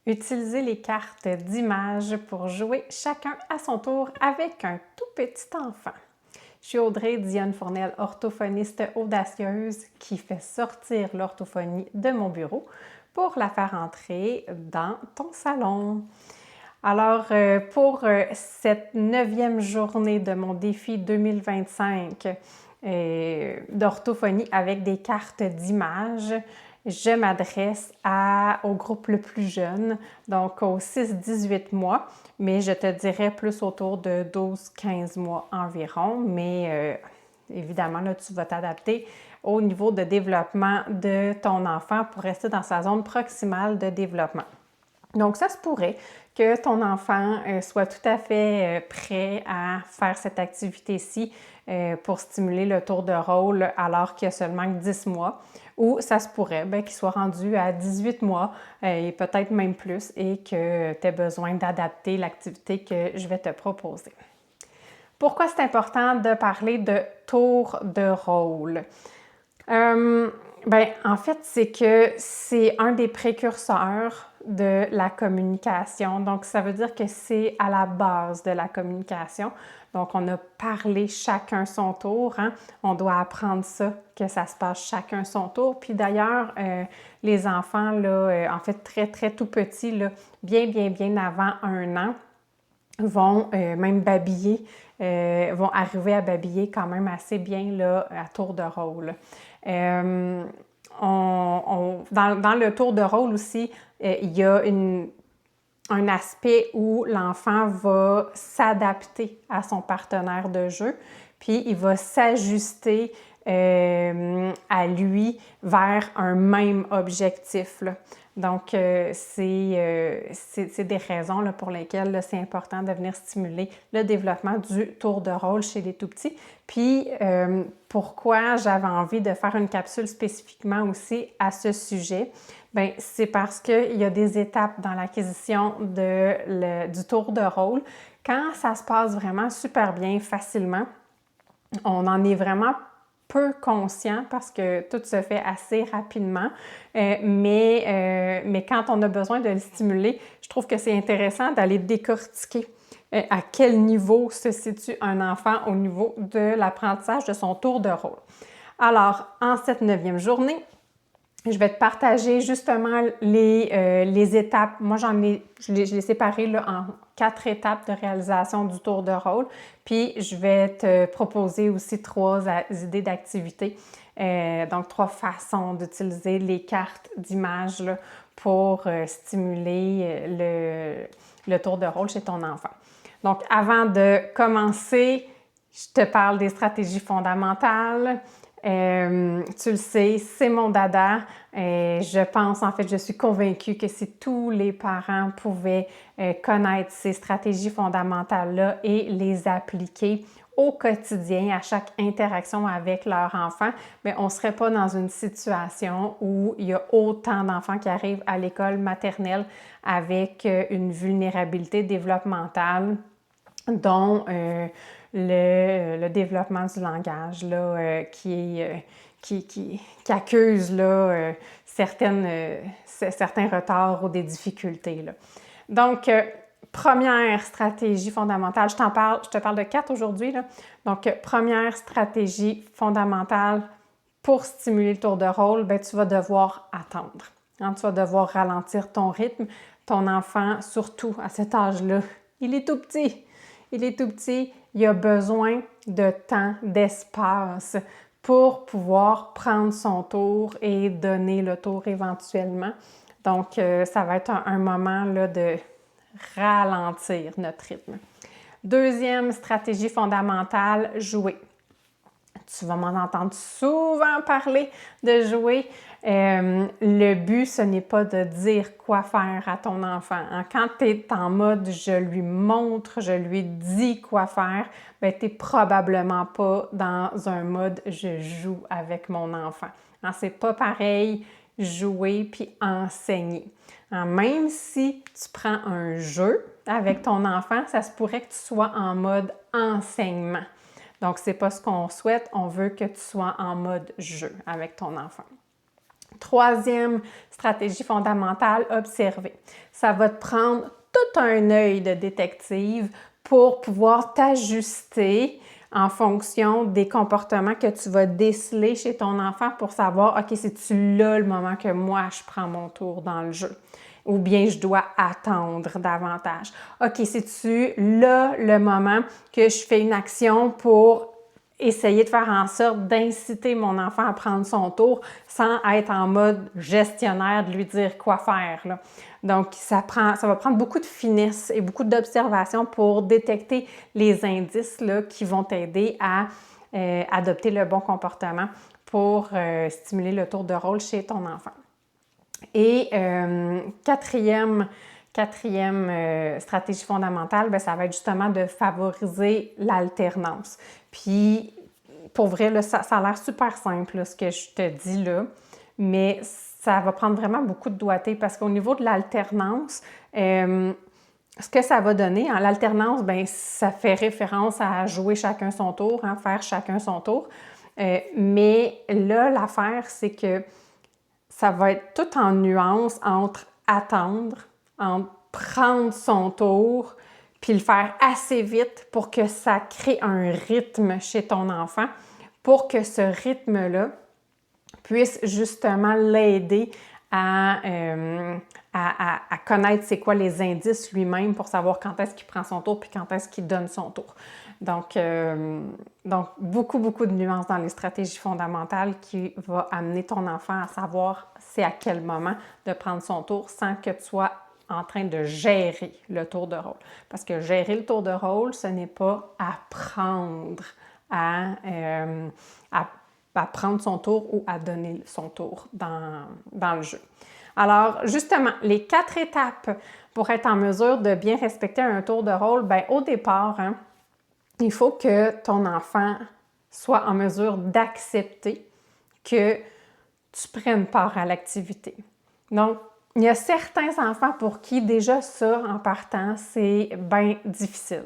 Utilisez les cartes d'images pour jouer chacun à son tour avec un tout petit enfant. Je suis Audrey Dionne Fournel, orthophoniste audacieuse qui fait sortir l'orthophonie de mon bureau pour la faire entrer dans ton salon. Alors, pour cette 9e journée de mon défi 2025 d'orthophonie avec des cartes d'images, je m'adresse au groupe le plus jeune, donc aux 6-18 mois, mais je te dirais plus autour de 12-15 mois environ, mais évidemment, là, tu vas t'adapter au niveau de développement de ton enfant pour rester dans sa zone proximale de développement. Donc, ça se pourrait que ton enfant soit tout à fait prêt à faire cette activité-ci pour stimuler le tour de rôle alors qu'il y a seulement 10 mois. Ou ça se pourrait qu'il soit rendu à 18 mois et peut-être même plus et que tu aies besoin d'adapter l'activité que je vais te proposer. Pourquoi c'est important de parler de tour de rôle? En fait, c'est que c'est un des précurseurs de la communication. Donc, ça veut dire que c'est à la base de la communication. Donc, on a parlé chacun son tour. Hein? On doit apprendre ça, que ça se passe chacun son tour. Puis d'ailleurs, les enfants, là, en fait, très, très tout petits, là, bien avant 1 an, vont même babiller, vont arriver à babiller quand même assez bien là, à tour de rôle. Dans le tour de rôle aussi, il y a un aspect où l'enfant va s'adapter à son partenaire de jeu, puis il va s'ajuster à lui vers un même objectif, là. Donc, c'est des raisons là, pour lesquelles c'est important de venir stimuler le développement du tour de rôle chez les tout-petits. Puis, pourquoi j'avais envie de faire une capsule spécifiquement aussi à ce sujet? Bien, c'est parce qu'il y a des étapes dans l'acquisition du tour de rôle. Quand ça se passe vraiment super bien, facilement, on en est vraiment peu conscient parce que tout se fait assez rapidement, mais quand on a besoin de le stimuler, je trouve que c'est intéressant d'aller décortiquer à quel niveau se situe un enfant au niveau de l'apprentissage de son tour de rôle. Alors, en cette 9e journée, je vais te partager justement les étapes. Moi, je l'ai séparé là, en 4 étapes de réalisation du tour de rôle. Puis, je vais te proposer aussi 3 idées d'activités. Donc, 3 façons d'utiliser les cartes d'images pour stimuler le tour de rôle chez ton enfant. Donc, avant de commencer, je te parle des stratégies fondamentales. Tu le sais, c'est mon dada. Je pense, en fait, je suis convaincue que si tous les parents pouvaient connaître ces stratégies fondamentales-là et les appliquer au quotidien, à chaque interaction avec leur enfant, bien, on ne serait pas dans une situation où il y a autant d'enfants qui arrivent à l'école maternelle avec une vulnérabilité développementale dont le développement du langage là, qui accuse là, certains retards ou des difficultés, là. Donc, première stratégie fondamentale, je te parle de 4 aujourd'hui, là. Donc, première stratégie fondamentale pour stimuler le tour de rôle, bien, tu vas devoir attendre. Hein, tu vas devoir ralentir ton rythme. Ton enfant, surtout à cet âge-là, il est tout petit. Il est tout petit, il a besoin de temps, d'espace pour pouvoir prendre son tour et donner le tour éventuellement. Donc, ça va être un moment là, de ralentir notre rythme. Deuxième stratégie fondamentale, jouer. Tu vas m'en entendre souvent parler de jouer. Le but, ce n'est pas de dire quoi faire à ton enfant. Hein? Quand tu es en mode « je lui montre, je lui dis quoi faire », bien, tu n'es probablement pas dans un mode « je joue avec mon enfant ». Hein? C'est pas pareil jouer puis enseigner. Hein? Même si tu prends un jeu avec ton enfant, ça se pourrait que tu sois en mode enseignement. Donc, ce n'est pas ce qu'on souhaite. On veut que tu sois en mode jeu avec ton enfant. Troisième stratégie fondamentale, observer. Ça va te prendre tout un œil de détective pour pouvoir t'ajuster en fonction des comportements que tu vas déceler chez ton enfant pour savoir, OK, c'est-tu là le moment que moi, je prends mon tour dans le jeu? Ou bien je dois attendre davantage. OK, c'est-tu là le moment que je fais une action pour essayer de faire en sorte d'inciter mon enfant à prendre son tour sans être en mode gestionnaire, de lui dire quoi faire, là. Donc, ça va prendre beaucoup de finesse et beaucoup d'observation pour détecter les indices là, qui vont t'aider à adopter le bon comportement pour stimuler le tour de rôle chez ton enfant. Et quatrième stratégie fondamentale, bien, ça va être justement de favoriser l'alternance. Puis, pour vrai, là, ça a l'air super simple, là, ce que je te dis là, mais ça va prendre vraiment beaucoup de doigté parce qu'au niveau de l'alternance, ce que ça va donner, en l'alternance, bien, ça fait référence à jouer chacun son tour, hein, faire chacun son tour. Mais là, l'affaire, c'est que ça va être tout en nuance entre attendre, entre prendre son tour, puis le faire assez vite pour que ça crée un rythme chez ton enfant, pour que ce rythme-là puisse justement l'aider à connaître c'est quoi les indices lui-même pour savoir quand est-ce qu'il prend son tour puis quand est-ce qu'il donne son tour. Donc beaucoup de nuances dans les stratégies fondamentales qui va amener ton enfant à savoir c'est à quel moment de prendre son tour sans que tu sois en train de gérer le tour de rôle. Parce que gérer le tour de rôle, ce n'est pas apprendre à prendre son tour ou à donner son tour dans le jeu. Alors, justement, les 4 étapes pour être en mesure de bien respecter un tour de rôle, bien, au départ, hein, il faut que ton enfant soit en mesure d'accepter que tu prennes part à l'activité. Donc, il y a certains enfants pour qui déjà ça, en partant, c'est bien difficile.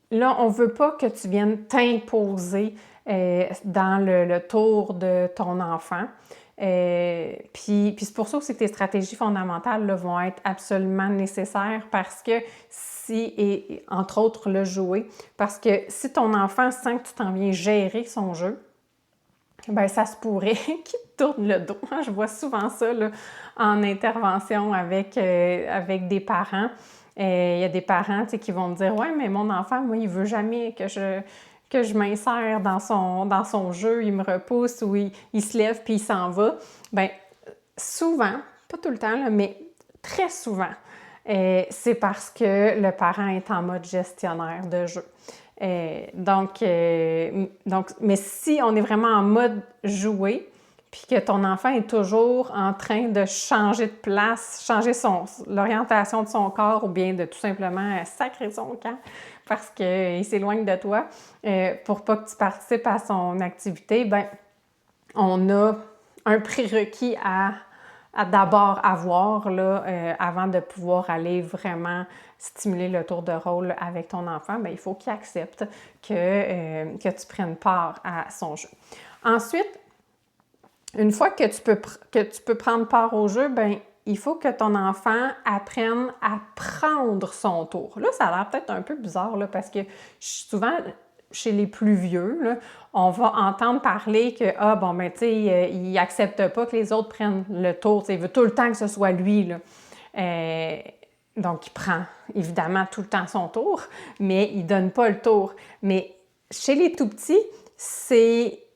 Là, on ne veut pas que tu viennes t'imposer dans le tour de ton enfant. Puis c'est pour ça aussi que tes stratégies fondamentales là, vont être absolument nécessaires parce que et entre autres le jouer, parce que si ton enfant sent que tu t'en viens gérer son jeu, bien ça se pourrait qu'il te tourne le dos. Je vois souvent ça là, en intervention avec des parents. Il y a des parents qui vont me dire « Ouais, mais mon enfant, moi, il veut jamais que je m'insère dans son jeu, il me repousse ou il se lève puis il s'en va. » Bien, souvent, pas tout le temps, là, mais très souvent, c'est parce que le parent est en mode gestionnaire de jeu. Donc, mais si on est vraiment en mode jouer, puis que ton enfant est toujours en train de changer de place, changer l'orientation de son corps ou bien de tout simplement sacrer son camp parce qu'il s'éloigne de toi pour pas que tu participes à son activité, bien, on a un prérequis à d'abord avoir là, avant de pouvoir aller vraiment stimuler le tour de rôle avec ton enfant, bien, il faut qu'il accepte que tu prennes part à son jeu. Ensuite, une fois que tu peux prendre part au jeu, bien, il faut que ton enfant apprenne à prendre son tour. Là, ça a l'air peut-être un peu bizarre là, parce que souvent, chez les plus vieux, là, on va entendre parler que il n'accepte pas que les autres prennent le tour. Il veut tout le temps que ce soit lui. Là. Donc, il prend évidemment tout le temps son tour, mais il ne donne pas le tour. Mais chez les tout-petits,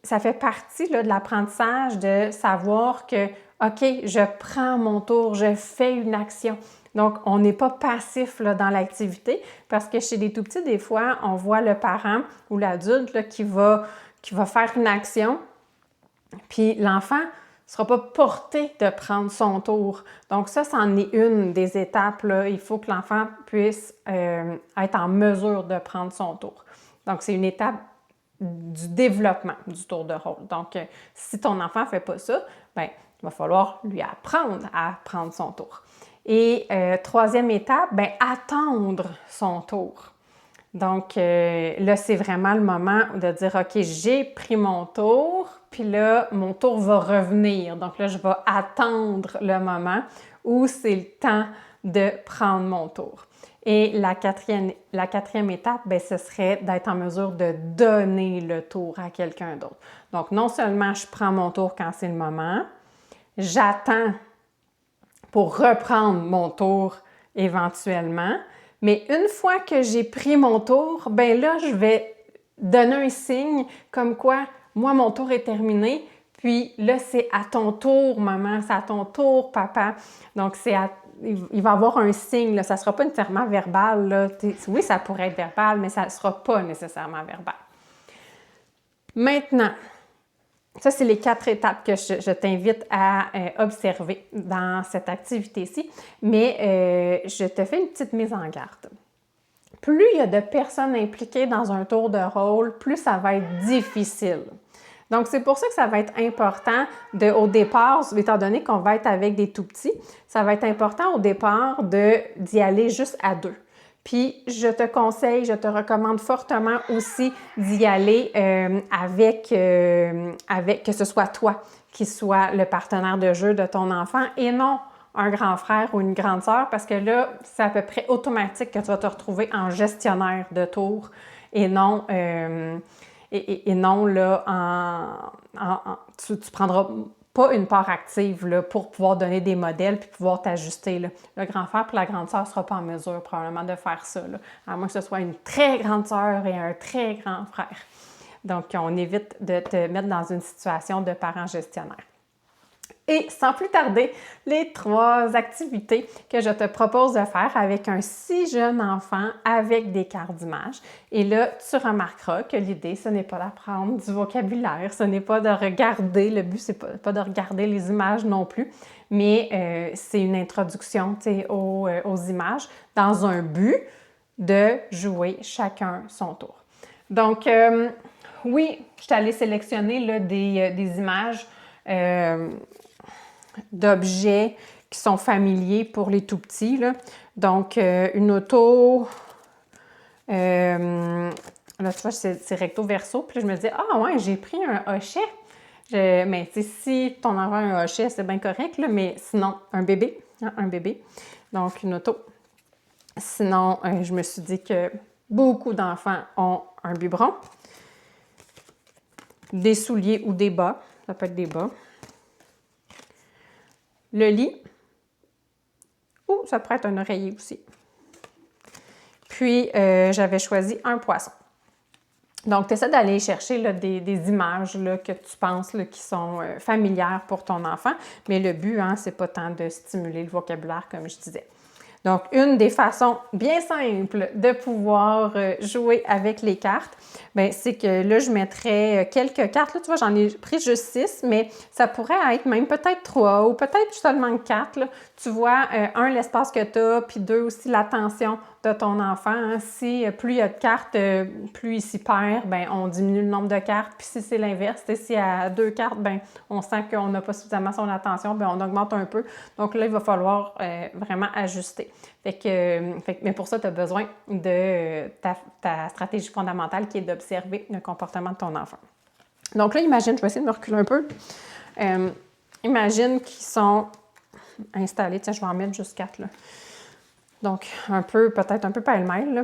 ça fait partie là, de l'apprentissage de savoir que, OK, je prends mon tour, je fais une action. Donc, on n'est pas passif là, dans l'activité parce que chez les tout-petits, des fois, on voit le parent ou l'adulte là, qui va faire une action, puis l'enfant ne sera pas porté de prendre son tour. Donc ça, c'en est une des étapes. Là. Il faut que l'enfant puisse être en mesure de prendre son tour. Donc, c'est une étape du développement du tour de rôle. Donc, si ton enfant ne fait pas ça, bien, il va falloir lui apprendre à prendre son tour. Et troisième étape, bien, attendre son tour. Donc, là, c'est vraiment le moment de dire, OK, j'ai pris mon tour, puis là, mon tour va revenir. Donc là, je vais attendre le moment où c'est le temps de prendre mon tour. Et la quatrième étape, bien, ce serait d'être en mesure de donner le tour à quelqu'un d'autre. Donc, non seulement je prends mon tour quand c'est le moment, j'attends pour reprendre mon tour éventuellement, mais une fois que j'ai pris mon tour, ben là, je vais donner un signe comme quoi, moi, mon tour est terminé, puis là, c'est à ton tour, maman, c'est à ton tour, papa. Donc, il va y avoir un signe, là. Ça ne sera pas nécessairement verbal, là. Oui, ça pourrait être verbal, mais ça ne sera pas nécessairement verbal. Maintenant, ça, c'est les 4 étapes que je t'invite à observer dans cette activité-ci, mais je te fais une petite mise en garde. Plus il y a de personnes impliquées dans un tour de rôle, plus ça va être difficile. Donc, c'est pour ça que ça va être important au départ, étant donné qu'on va être avec des tout-petits, ça va être important au départ d'y aller juste à 2. Puis, je te conseille, je te recommande fortement aussi d'y aller avec que ce soit toi qui soit le partenaire de jeu de ton enfant et non un grand frère ou une grande sœur, parce que là, c'est à peu près automatique que tu vas te retrouver en gestionnaire de tour et non, là, tu ne prendras pas une part active là, pour pouvoir donner des modèles puis pouvoir t'ajuster. Là. Le grand frère et la grande sœur ne sera pas en mesure probablement de faire ça, là, à moins que ce soit une très grande sœur et un très grand frère. Donc, on évite de te mettre dans une situation de parent gestionnaire. Et sans plus tarder, les 3 activités que je te propose de faire avec un si jeune enfant avec des cartes d'images. Et là, tu remarqueras que l'idée, ce n'est pas d'apprendre du vocabulaire, ce n'est pas de regarder, le but, c'est pas de regarder les images non plus, mais c'est une introduction aux images dans un but de jouer chacun son tour. Donc, oui, je suis allée sélectionner là, des images d'objets qui sont familiers pour les tout-petits. Là. Donc, une auto, là, tu vois, c'est recto-verso. Puis là, je me dis, ah ouais, j'ai pris un hochet. Mais tu sais, si ton enfant a un hochet, c'est bien correct, là, mais sinon, un bébé. Hein, un bébé. Donc, une auto. Sinon, je me suis dit que beaucoup d'enfants ont un biberon. Des souliers ou des bas. Ça peut être des bas. Le lit, ou ça pourrait être un oreiller aussi. Puis, j'avais choisi un poisson. Donc, tu essaies d'aller chercher là, des images là, que tu penses là, qui sont familières pour ton enfant, mais le but, hein, c'est pas tant de stimuler le vocabulaire, comme je disais. Donc, une des façons bien simples de pouvoir jouer avec les cartes, bien, c'est que là, je mettrais quelques cartes. Là, tu vois, j'en ai pris juste 6, mais ça pourrait être même peut-être 3 ou peut-être seulement 4. Là. Tu vois, un, l'espace que tu as, puis 2, aussi l'attention de ton enfant. Hein. Si plus il y a de cartes, plus il s'y perd, bien, on diminue le nombre de cartes. Puis si c'est l'inverse, s'il y a 2 cartes, bien, on sent qu'on n'a pas suffisamment son attention, bien, on augmente un peu. Donc là, il va falloir vraiment ajuster. Mais pour ça, tu as besoin de ta stratégie fondamentale qui est d'observer le comportement de ton enfant. Donc là, imagine, je vais essayer de me reculer un peu. Imagine qu'ils sont installés. Tiens, je vais en mettre juste 4 là. Donc, peut-être un peu pêle-mêle, là.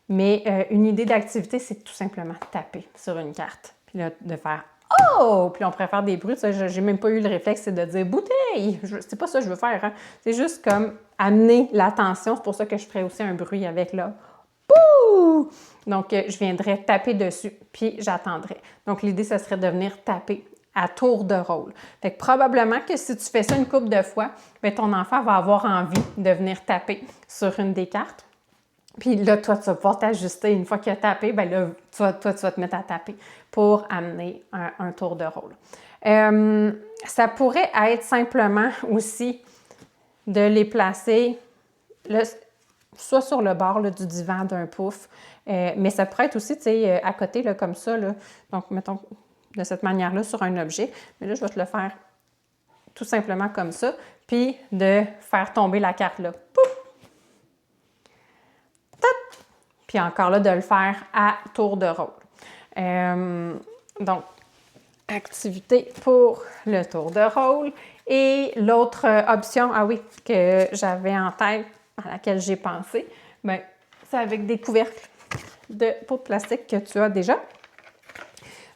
Mais une idée d'activité, c'est tout simplement taper sur une carte. Puis là, de faire « Oh! » Puis on pourrait faire des bruits. J'ai même pas eu le réflexe, c'est de dire « Bouteille! » C'est pas ça que je veux faire. Hein? C'est juste comme amener l'attention. C'est pour ça que je ferais aussi un bruit avec là. Bouh! Donc, je viendrais taper dessus, puis j'attendrais. Donc, l'idée, ce serait de venir taper à tour de rôle. Fait que probablement que si tu fais ça une couple de fois, bien, ton enfant va avoir envie de venir taper sur une des cartes. Puis là, toi, tu vas pouvoir t'ajuster. Une fois qu'il a tapé, bien là, tu vas te mettre à taper pour amener un tour de rôle. Ça pourrait être simplement aussi de les placer là, soit sur le bord là, du divan d'un pouf, mais ça pourrait être aussi, tu sais, à côté, là, comme ça. Là. Donc, mettons de cette manière-là sur un objet. Mais là, je vais te le faire tout simplement comme ça, puis de faire tomber la carte là. Pouf! puis encore là, de le faire à tour de rôle. Donc, activité pour le tour de rôle. Et l'autre option, ah oui, que j'avais en tête, à laquelle j'ai pensé, bien, c'est avec des couvercles de pot de plastique que tu as déjà.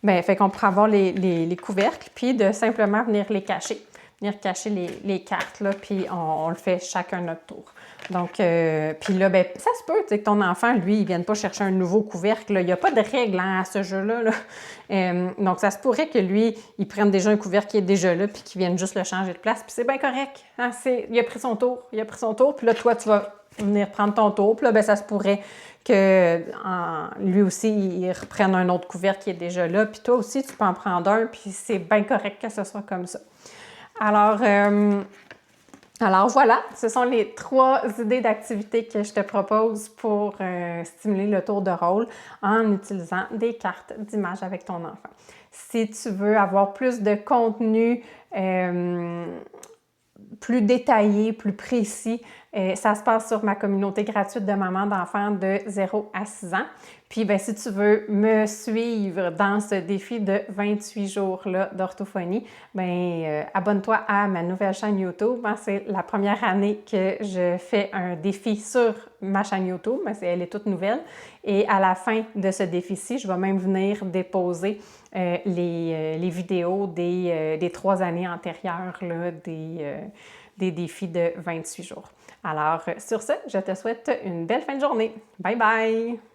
Bien, fait qu'on pourrait avoir les couvercles, puis de simplement venir les cacher. Venir cacher les cartes, là, puis on le fait chacun notre tour. Donc, puis là, ben, ça se peut, tu sais, que ton enfant, lui, il ne vienne pas chercher un nouveau couvercle. Là. Il n'y a pas de règle à ce jeu-là. Là. Donc, ça se pourrait que lui, il prenne déjà un couvercle qui est déjà là, puis qu'il vienne juste le changer de place. Puis c'est bien correct. Hein? Il a pris son tour. Il a pris son tour. Puis là, toi, tu vas venir prendre ton tour. Puis là, ben, ça se pourrait que lui aussi, il reprenne un autre couvercle qui est déjà là. Puis toi aussi, tu peux en prendre un. Puis c'est bien correct que ce soit comme ça. Alors voilà, ce sont les 3 idées d'activités que je te propose pour stimuler le tour de rôle en utilisant des cartes d'images avec ton enfant. Si tu veux avoir plus de contenu plus détaillé, plus précis, ça se passe sur ma communauté gratuite de mamans d'enfants de 0 à 6 ans. Puis, bien, si tu veux me suivre dans ce défi de 28 jours-là d'orthophonie, bien, abonne-toi à ma nouvelle chaîne YouTube. C'est la première année que je fais un défi sur ma chaîne YouTube. Elle est toute nouvelle. Et à la fin de ce défi-ci, je vais même venir déposer les vidéos des 3 années antérieures là, des défis de 28 jours. Alors, sur ce, je te souhaite une belle fin de journée. Bye bye!